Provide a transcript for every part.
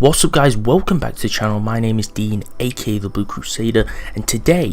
What's up guys, welcome back to the channel. My name is Dean, aka the Blue Crusader, and today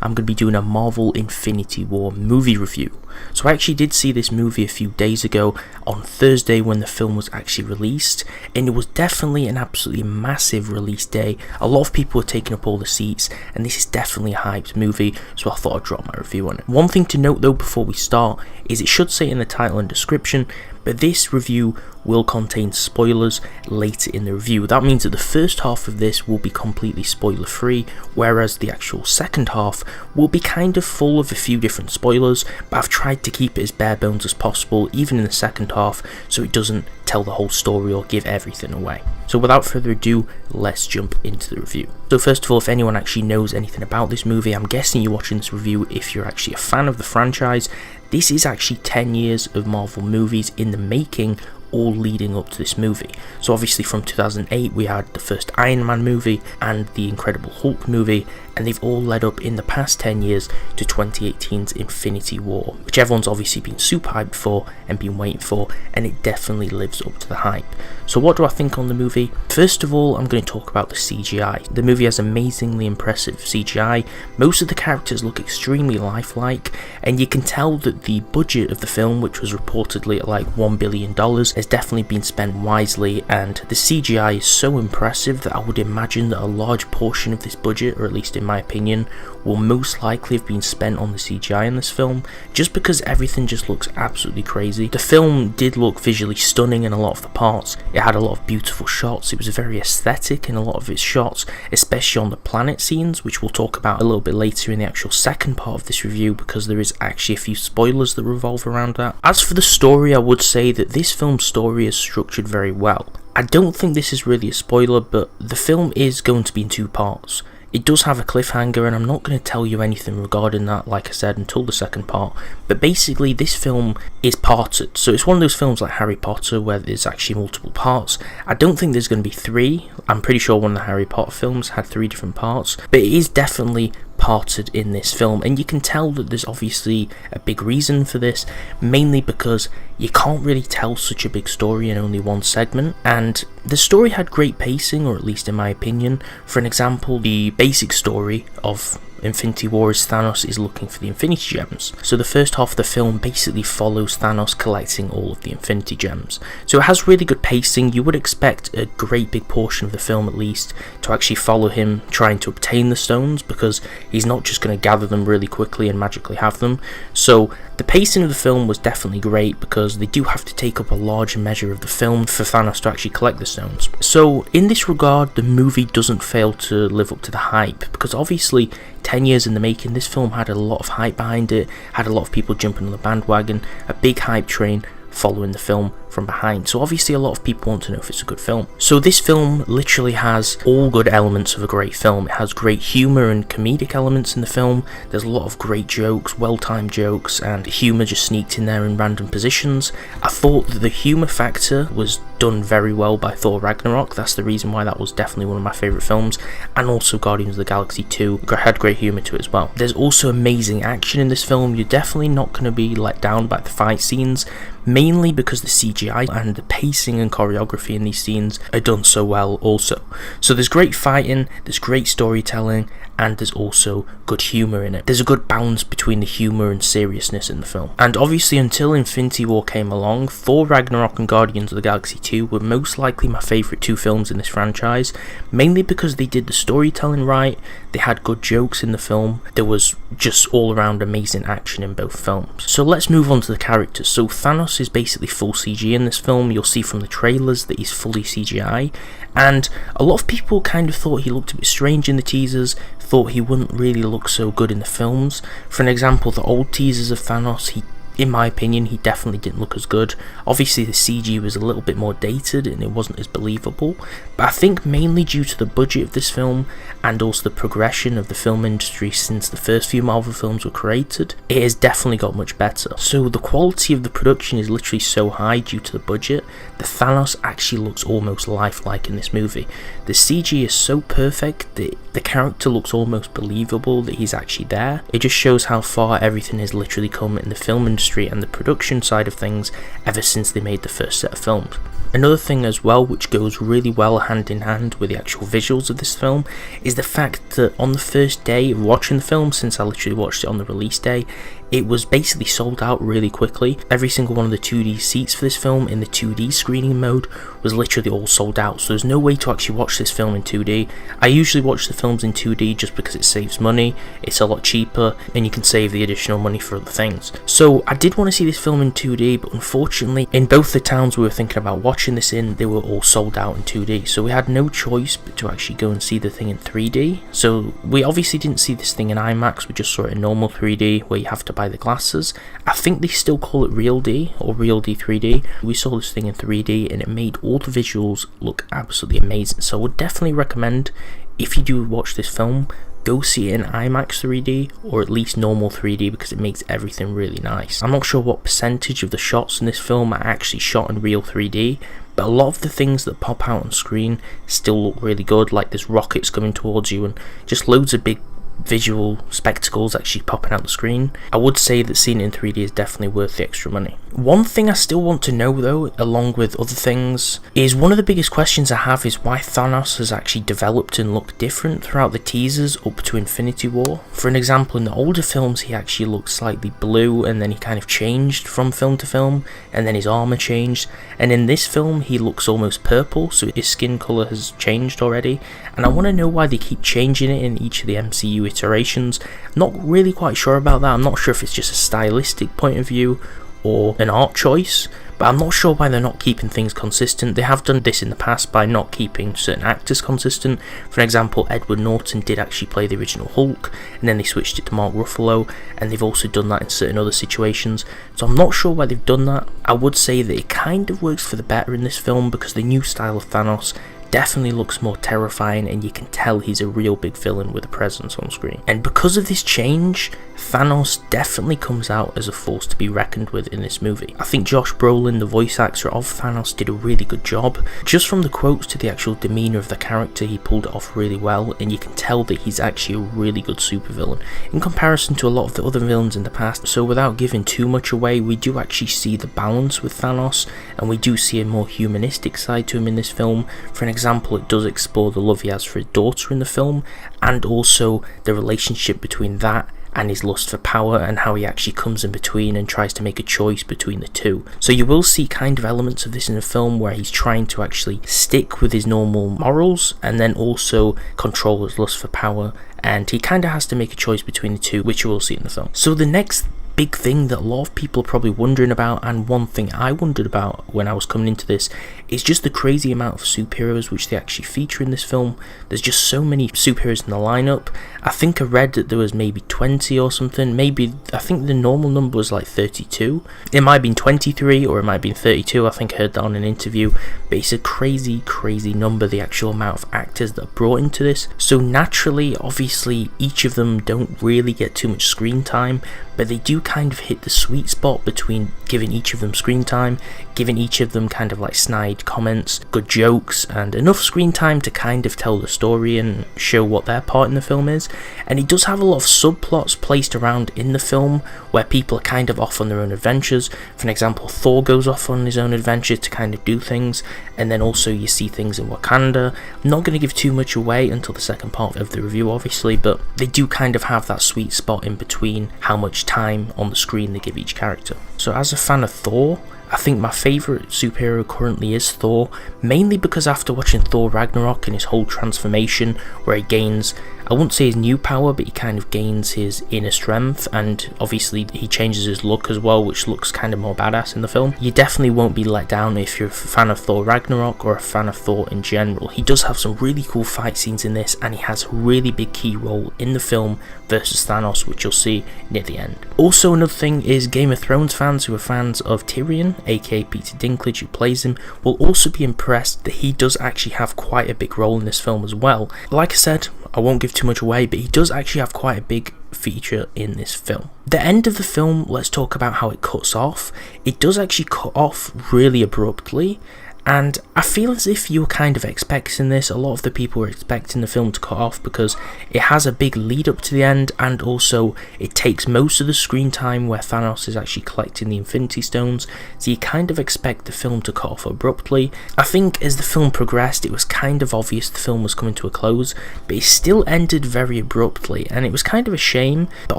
I'm going to be doing a Marvel Infinity War movie review. So I actually did see this movie a few days ago on Thursday when the film was actually released, and it was definitely an absolutely massive release day. A lot of people were taking up all the seats, and this is definitely a hyped movie, so I thought I'd drop my review on it. One thing to note though before we start is it should say in the title and description, but this review will contain spoilers later in the review. That means that the first half of this will be completely spoiler free, whereas the actual second half will be kind of full of a few different spoilers, but I've tried to keep it as bare bones as possible even in the second half so it doesn't tell the whole story or give everything away. So without further ado, let's jump into the review. So first of all, if anyone actually knows anything about this movie, I'm guessing you're watching this review if you're actually a fan of the franchise. This is actually 10 years of Marvel movies in the making, all leading up to this movie. So obviously from 2008 we had the first Iron Man movie and the Incredible Hulk movie, and they've all led up in the past 10 years to 2018's Infinity War, which everyone's obviously been super hyped for and been waiting for, and it definitely lives up to the hype. So what do I think on the movie? First of all, I'm going to talk about the CGI. The movie has amazingly impressive CGI. Most of the characters look extremely lifelike, and you can tell that the budget of the film, which was reportedly at like $1 billion, has definitely been spent wisely, and the CGI is so impressive that I would imagine that a large portion of this budget, or at least in my opinion, will most likely have been spent on the CGI in this film, just because everything just looks absolutely crazy. The film did look visually stunning in a lot of the parts. It had a lot of beautiful shots. It was very aesthetic in a lot of its shots, especially on the planet scenes, which we'll talk about a little bit later in the actual second part of this review, because there is actually a few spoilers that revolve around that. As for the story, I would say that this film's story is structured very well. I don't think this is really a spoiler, but the film is going to be in two parts. It does have a cliffhanger, and I'm not going to tell you anything regarding that, like I said, until the second part. But basically, this film is parted. So it's one of those films like Harry Potter where there's actually multiple parts. I don't think there's going to be three. I'm pretty sure one of the Harry Potter films had 3 different parts. But it is definitely parted in this film, and you can tell that there's obviously a big reason for this, mainly because you can't really tell such a big story in only one segment, and the story had great pacing, or at least in my opinion. For an example, the basic story of Infinity War is Thanos is looking for the Infinity Gems. So the first half of the film basically follows Thanos collecting all of the Infinity Gems. So it has really good pacing. You would expect a great big portion of the film at least to actually follow him trying to obtain the stones, because he's not just going to gather them really quickly and magically have them. So the pacing of the film was definitely great, because they do have to take up a large measure of the film for Thanos to actually collect the stones. So in this regard, the movie doesn't fail to live up to the hype, because obviously 10 years in the making, this film had a lot of hype behind it, had a lot of people jumping on the bandwagon, a big hype train following the film from behind. So obviously a lot of people want to know if it's a good film. So this film literally has all good elements of a great film. It has great humour and comedic elements in the film. There's a lot of great jokes, well-timed jokes, and humour just sneaked in there in random positions. I thought that the humour factor was done very well by Thor Ragnarok. That's the reason why that was definitely one of my favourite films, and also Guardians of the Galaxy 2 had great humour to it as well. There's also amazing action in this film. You're definitely not going to be let down by the fight scenes, mainly because the CGI and the pacing and choreography in these scenes are done so well also. So there's great fighting, there's great storytelling, and there's also good humour in it. There's a good balance between the humour and seriousness in the film. And obviously until Infinity War came along, Thor Ragnarok and Guardians of the Galaxy 2 were most likely my favourite 2 films in this franchise, mainly because they did the storytelling right, they had good jokes in the film, there was just all around amazing action in both films. So let's move on to the characters. So Thanos is basically full CG in this film. You'll see from the trailers that he's fully CGI, and a lot of people kind of thought he looked a bit strange in the teasers, thought he wouldn't really look so good in the films. For an example, the old teasers of Thanos, in my opinion, he definitely didn't look as good. Obviously the CG was a little bit more dated and it wasn't as believable, but I think mainly due to the budget of this film and also the progression of the film industry since the first few Marvel films were created, it has definitely got much better. So the quality of the production is literally so high due to the budget that Thanos actually looks almost lifelike in this movie. The CG is so perfect that the character looks almost believable that he's actually there. It just shows how far everything has literally come in the film industry and the production side of things ever since they made the first set of films. Another thing as well, which goes really well hand in hand with the actual visuals of this film, is the fact that on the first day of watching the film, since I literally watched it on the release day, it was basically sold out really quickly. Every single one of the 2D seats for this film in the 2D screening mode was literally all sold out, so there's no way to actually watch this film in 2D. I usually watch the films in 2D just because it saves money, it's a lot cheaper, and you can save the additional money for other things. So I did want to see this film in 2D, but unfortunately, in both the towns we were thinking about watching this in, they were all sold out in 2D, so we had no choice but to actually go and see the thing in 3D. So we obviously didn't see this thing in IMAX, we just saw it in normal 3D, where you have to buy the glasses. I think they still call it Real D or Real D 3D. We saw this thing in 3D and it made all the visuals look absolutely amazing, so I would definitely recommend, if you do watch this film, go see it in IMAX 3D or at least normal 3D, because it makes everything really nice. I'm not sure what percentage of the shots in this film are actually shot in real 3D, but a lot of the things that pop out on screen still look really good, like there's rockets coming towards you and just loads of big visual spectacles actually popping out the screen. I would say that seeing it in 3D is definitely worth the extra money. One thing I still want to know though, along with other things, is one of the biggest questions I have is why Thanos has actually developed and looked different throughout the teasers up to Infinity War. For an example, in the older films he actually looked slightly blue and then he kind of changed from film to film, and then his armor changed, and in this film he looks almost purple, so his skin color has changed already, and I want to know why they keep changing it in each of the MCU iterations. Not really quite sure about that. I'm not sure if it's just a stylistic point of view or an art choice, but I'm not sure why they're not keeping things consistent. They have done this in the past by not keeping certain actors consistent. For example, Edward Norton did actually play the original Hulk, and then they switched it to Mark Ruffalo, and they've also done that in certain other situations, so I'm not sure why they've done that. I would say that it kind of works for the better in this film, because the new style of Thanos definitely looks more terrifying, and you can tell he's a real big villain with a presence on screen. And because of this change, Thanos definitely comes out as a force to be reckoned with in this movie. I think Josh Brolin, the voice actor of Thanos, did a really good job. Just from the quotes to the actual demeanour of the character, he pulled it off really well, and you can tell that he's actually a really good supervillain in comparison to a lot of the other villains in the past. So without giving too much away, we do actually see the balance with Thanos, and we do see a more humanistic side to him in this film. For an example, it does explore the love he has for his daughter in the film, and also the relationship between that and his lust for power, and how he actually comes in between and tries to make a choice between the two. So you will see kind of elements of this in the film where he's trying to actually stick with his normal morals and then also control his lust for power, and he kind of has to make a choice between the two, which you will see in the film. So the next big thing that a lot of people are probably wondering about, and one thing I wondered about when I was coming into this, is just the crazy amount of superheroes which they actually feature in this film. There's just so many superheroes in the lineup. I think I read that there was maybe 20 or something. Maybe, I think the normal number was like 32. It might have been 23 or it might have been 32. I think I heard that on an interview. But it's a crazy number, the actual amount of actors that are brought into this. So naturally, obviously, each of them don't really get too much screen time, but they do kind of hit the sweet spot between giving each of them screen time, giving each of them kind of like snide comments, good jokes, and enough screen time to kind of tell the story and show what their part in the film is. And he does have a lot of subplots placed around in the film where people are kind of off on their own adventures. For an example, Thor goes off on his own adventure to kind of do things, and then also you see things in Wakanda. I'm not going to give too much away until the second part of the review obviously, but they do kind of have that sweet spot in between how much time on the screen they give each character. So as a fan of Thor, I think my favourite superhero currently is Thor, mainly because after watching Thor Ragnarok and his whole transformation where he gains, I wouldn't say his new power, but he kind of gains his inner strength, and obviously he changes his look as well, which looks kind of more badass in the film. You definitely won't be let down if you're a fan of Thor Ragnarok or a fan of Thor in general. He does have some really cool fight scenes in this, and he has a really big key role in the film versus Thanos, which you'll see near the end. Also, another thing is Game of Thrones fans who are fans of Tyrion, aka Peter Dinklage, who plays him, will also be impressed that he does actually have quite a big role in this film as well. Like I said, I won't give too much away, but he does actually have quite a big feature in this film. The end of the film, let's talk about how it cuts off. It does actually cut off really abruptly, And I feel as if you were kind of expecting this. A lot of the people were expecting the film to cut off because it has a big lead up to the end, and also it takes most of the screen time where Thanos is actually collecting the Infinity Stones, so you kind of expect the film to cut off abruptly. I think as the film progressed, it was kind of obvious the film was coming to a close, but it still ended very abruptly, and it was kind of a shame. But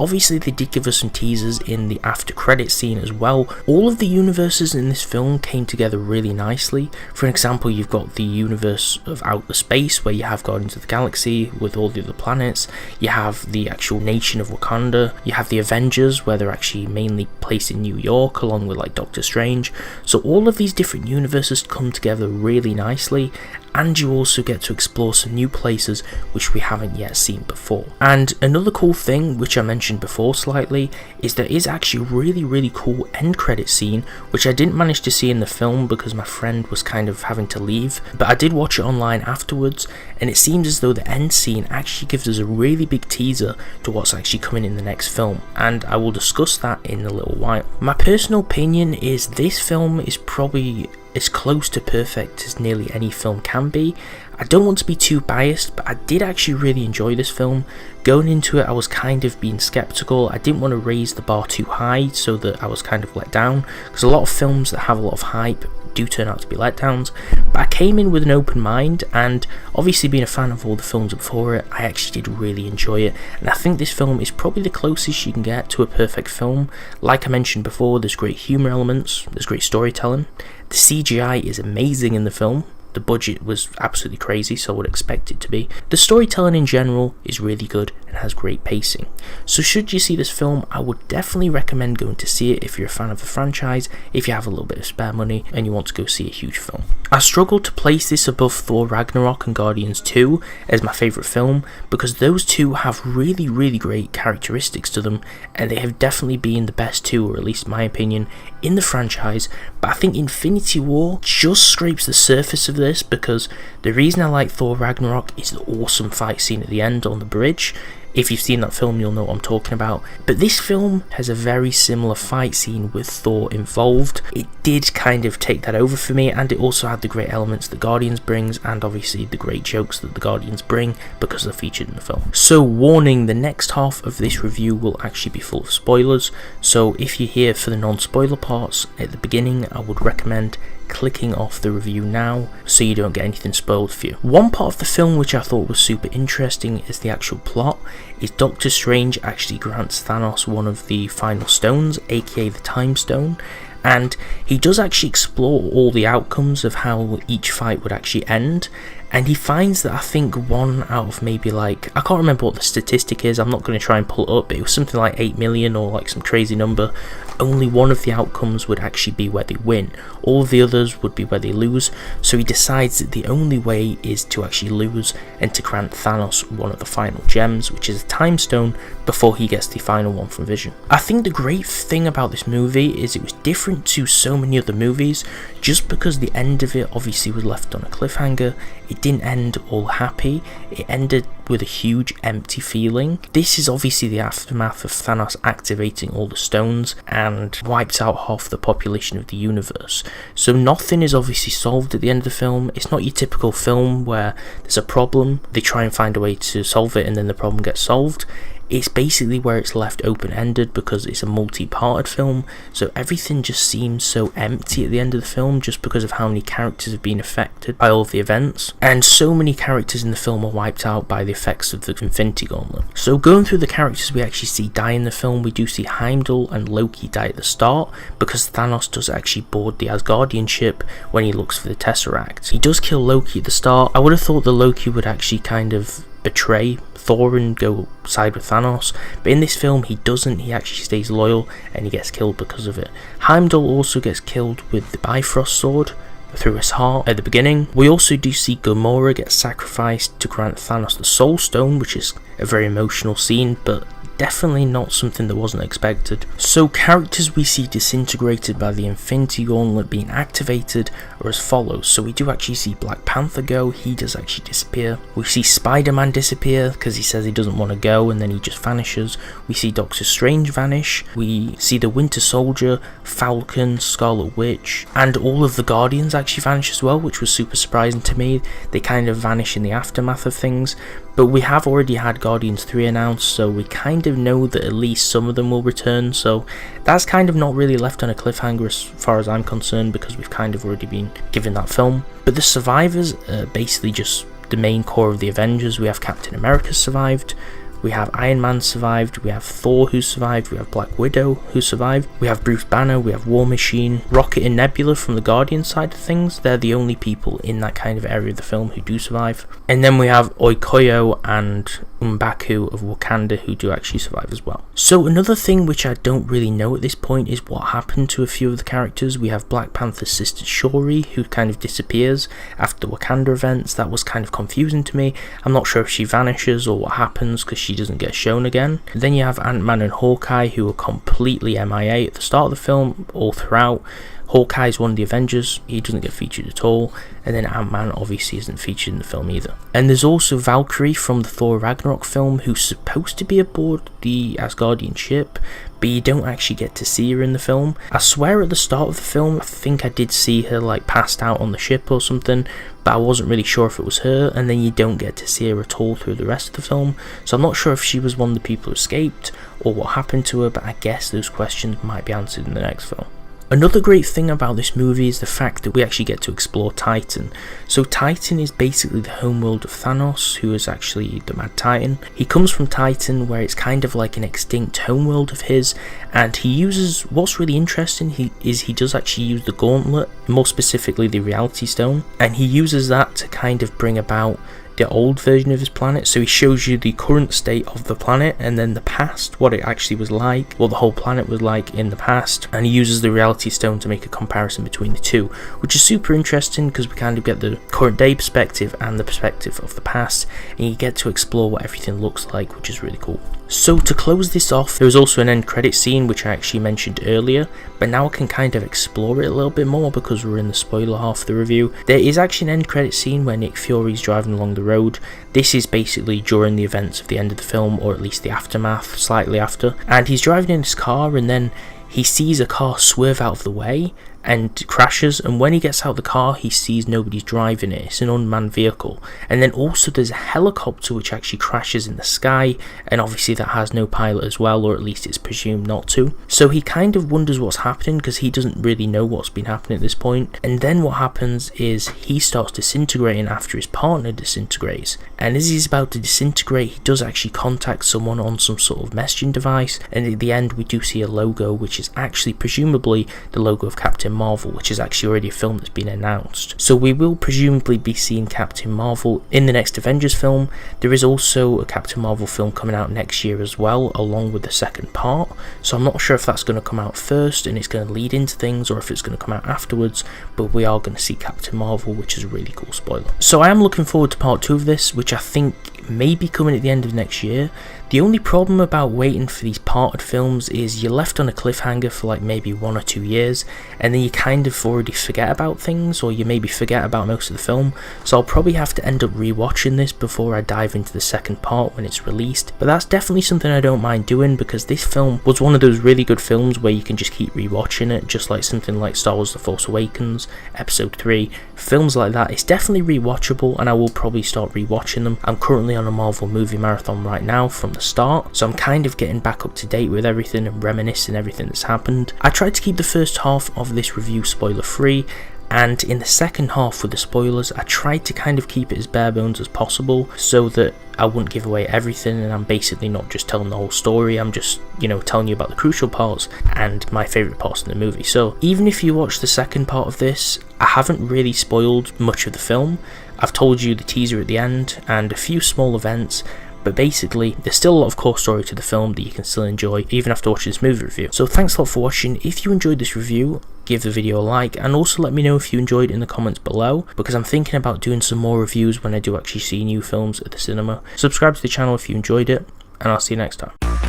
obviously they did give us some teasers in the after credit scene as well. All of the universes in this film came together really nicely. For example, you've got the universe of outer space where you have Guardians of the Galaxy with all the other planets, you have the actual nation of Wakanda, you have the Avengers where they're actually mainly placed in New York along with like Doctor Strange. So all of these different universes come together really nicely, and you also get to explore some new places which we haven't yet seen before. And another cool thing, which I mentioned before slightly, is there is actually a really cool end credit scene, which I didn't manage to see in the film because my friend was kind of having to leave, but I did watch it online afterwards, and it seems as though the end scene actually gives us a really big teaser to what's actually coming in the next film, and I will discuss that in a little while. My personal opinion is this film is probably as close to perfect as nearly any film can be. I don't want to be too biased, but I did actually really enjoy this film. Going into it, I was kind of being skeptical. I didn't want to raise the bar too high so that I was kind of let down, because a lot of films that have a lot of hype do turn out to be letdowns. But I came in with an open mind, and obviously being a fan of all the films before it, I actually did really enjoy it, and I think this film is probably the closest you can get to a perfect film. Like I mentioned before, there's great humour elements, there's great storytelling, the CGI is amazing in the film. The budget was absolutely crazy, so I would expect it to be. The storytelling in general is really good and has great pacing. So should you see this film, I would definitely recommend going to see it if you're a fan of the franchise, if you have a little bit of spare money and you want to go see a huge film. I struggle to place this above Thor Ragnarok and Guardians 2 as my favourite film, because those two have really great characteristics to them, and they have definitely been the best two, or at least in my opinion, in the franchise. But I think Infinity War just scrapes the surface of this, because the reason I like Thor Ragnarok is the awesome fight scene at the end on the bridge. If you've seen that film, you'll know what I'm talking about. But this film has a very similar fight scene with Thor involved. It did kind of take that over for me, and it also had the great elements that Guardians brings, and obviously the great jokes that the Guardians bring because they're featured in the film. So warning, the next half of this review will actually be full of spoilers, so if you're here for the non-spoiler parts at the beginning, I would recommend clicking off the review now so you don't get anything spoiled for you. One part of the film which I thought was super interesting is the actual plot. Is Doctor Strange actually grants Thanos one of the final stones, aka the Time Stone, and he does actually explore all the outcomes of how each fight would actually end, and he finds that I think 1 out of maybe like, I can't remember what the statistic is, I'm not going to try and pull it up, but it was something like 8 million or like some crazy number. Only one of the outcomes would actually be where they win, all of the others would be where they lose, so he decides that the only way is to actually lose and to grant Thanos one of the final gems, which is a Time Stone, before he gets the final one from Vision. I think the great thing about this movie is it was different to so many other movies, just because the end of it obviously was left on a cliffhanger. It didn't end all happy, it ended with a huge empty feeling. This is obviously the aftermath of Thanos activating all the stones and wiped out half the population of the universe. So nothing is obviously solved at the end of the film. It's not your typical film where there's a problem, they try and find a way to solve it and then the problem gets solved. It's basically where it's left open-ended because it's a multi-parted film, so everything just seems so empty at the end of the film just because of how many characters have been affected by all of the events, and so many characters in the film are wiped out by the effects of the Infinity Gauntlet. So going through the characters we actually see die in the film, we do see Heimdall and Loki die at the start because Thanos does actually board the Asgardian ship when he looks for the Tesseract. He does kill Loki at the start. I would have thought that Loki would actually kind of betray Thor and go side with Thanos, but in this film he doesn't. He actually stays loyal and he gets killed because of it. Heimdall also gets killed with the Bifrost sword through his heart at the beginning. We also do see Gamora get sacrificed to grant Thanos the Soul Stone, which is a very emotional scene, but definitely not something that wasn't expected. So characters we see disintegrated by the Infinity Gauntlet being activated are as follows. So we do actually see Black Panther go, he does actually disappear. We see Spider-Man disappear because he says he doesn't want to go and then he just vanishes. We see Doctor Strange vanish. We see the Winter Soldier, Falcon, Scarlet Witch, and all of the Guardians actually vanish as well, which was super surprising to me. They kind of vanish in the aftermath of things. But we have already had Guardians 3 announced, so we kind of know that at least some of them will return, so that's kind of not really left on a cliffhanger as far as I'm concerned, because we've kind of already been given that film. But the survivors are basically just the main core of the Avengers. We have Captain America survived, we have Iron Man survived, we have Thor who survived, we have Black Widow who survived, we have Bruce Banner, we have War Machine, Rocket and Nebula from the Guardian side of things. They're the only people in that kind of area of the film who do survive. And then we have Okoye and M'Baku of Wakanda who do actually survive as well. So another thing which I don't really know at this point is what happened to a few of the characters. We have Black Panther's sister Shuri who kind of disappears after the Wakanda events. That was kind of confusing to me. I'm not sure if she vanishes or what happens because she doesn't get shown again. Then you have Ant-Man and Hawkeye who are completely MIA at the start of the film, all throughout. Hawkeye is one of the Avengers, he doesn't get featured at all, and then Ant-Man obviously isn't featured in the film either. And there's also Valkyrie from the Thor Ragnarok film who's supposed to be aboard the Asgardian ship, but you don't actually get to see her in the film. I swear at the start of the film I think I did see her like passed out on the ship or something, but I wasn't really sure if it was her, and then you don't get to see her at all through the rest of the film, so I'm not sure if she was one of the people who escaped or what happened to her, but I guess those questions might be answered in the next film. Another great thing about this movie is the fact that we actually get to explore Titan. So Titan is basically the homeworld of Thanos, who is actually the Mad Titan. He comes from Titan, where it's kind of like an extinct homeworld of his, and he uses, what's really interesting he does actually use the Gauntlet, more specifically the Reality Stone, and he uses that to kind of bring about the old version of his planet. So he shows you the current state of the planet and then the past, what it actually was like, what the whole planet was like in the past, and he uses the Reality Stone to make a comparison between the two, which is super interesting because we kind of get the current day perspective and the perspective of the past, and you get to explore what everything looks like, which is really cool. So to close this off, there was also an end credit scene which I actually mentioned earlier, but now I can kind of explore it a little bit more because we're in the spoiler half of the review. There is actually an end credit scene where Nick Fury's driving along the road. This is basically during the events of the end of the film, or at least the aftermath, slightly after, and he's driving in his car and then he sees a car swerve out of the way and crashes, and when he gets out of the car he sees nobody's driving it, it's an unmanned vehicle, and then also there's a helicopter which actually crashes in the sky, and obviously that has no pilot as well, or at least it's presumed not to. So he kind of wonders what's happening because he doesn't really know what's been happening at this point, and then what happens is he starts disintegrating after his partner disintegrates, and as he's about to disintegrate he does actually contact someone on some sort of messaging device, and at the end we do see a logo which is actually presumably the logo of Captain Marvel, which is actually already a film that's been announced. So we will presumably be seeing Captain Marvel in the next Avengers film. There is also a Captain Marvel film coming out next year as well, along with the second part, so I'm not sure if that's going to come out first and it's going to lead into things, or if it's going to come out afterwards, but we are going to see Captain Marvel, which is a really cool spoiler. So I am looking forward to part 2 of this, which I think may be coming at the end of next year. The only problem about waiting for these parted films is you're left on a cliffhanger for like maybe 1 or 2 years, and then you kind of already forget about things, or you maybe forget about most of the film, so I'll probably have to end up rewatching this before I dive into the second part when it's released. But that's definitely something I don't mind doing, because this film was one of those really good films where you can just keep rewatching it, just like something like Star Wars The Force Awakens, Episode 3, films like that. It's definitely rewatchable, and I will probably start rewatching them. I'm currently on a Marvel movie marathon right now from the start, so I'm kind of getting back up to date with everything and reminiscing everything that's happened. I tried to keep the first half of this review spoiler free, and in the second half with the spoilers I tried to kind of keep it as bare bones as possible so that I wouldn't give away everything, and I'm basically not just telling the whole story, I'm just, you know, telling you about the crucial parts and my favourite parts in the movie. So even if you watch the second part of this, I haven't really spoiled much of the film. I've told you the teaser at the end and a few small events, but basically there's still a lot of core story to the film that you can still enjoy even after watching this movie review. So thanks a lot for watching. If you enjoyed this review, give the video a like, and also let me know if you enjoyed it in the comments below, because I'm thinking about doing some more reviews when I do actually see new films at the cinema. Subscribe to the channel if you enjoyed it, and I'll see you next time.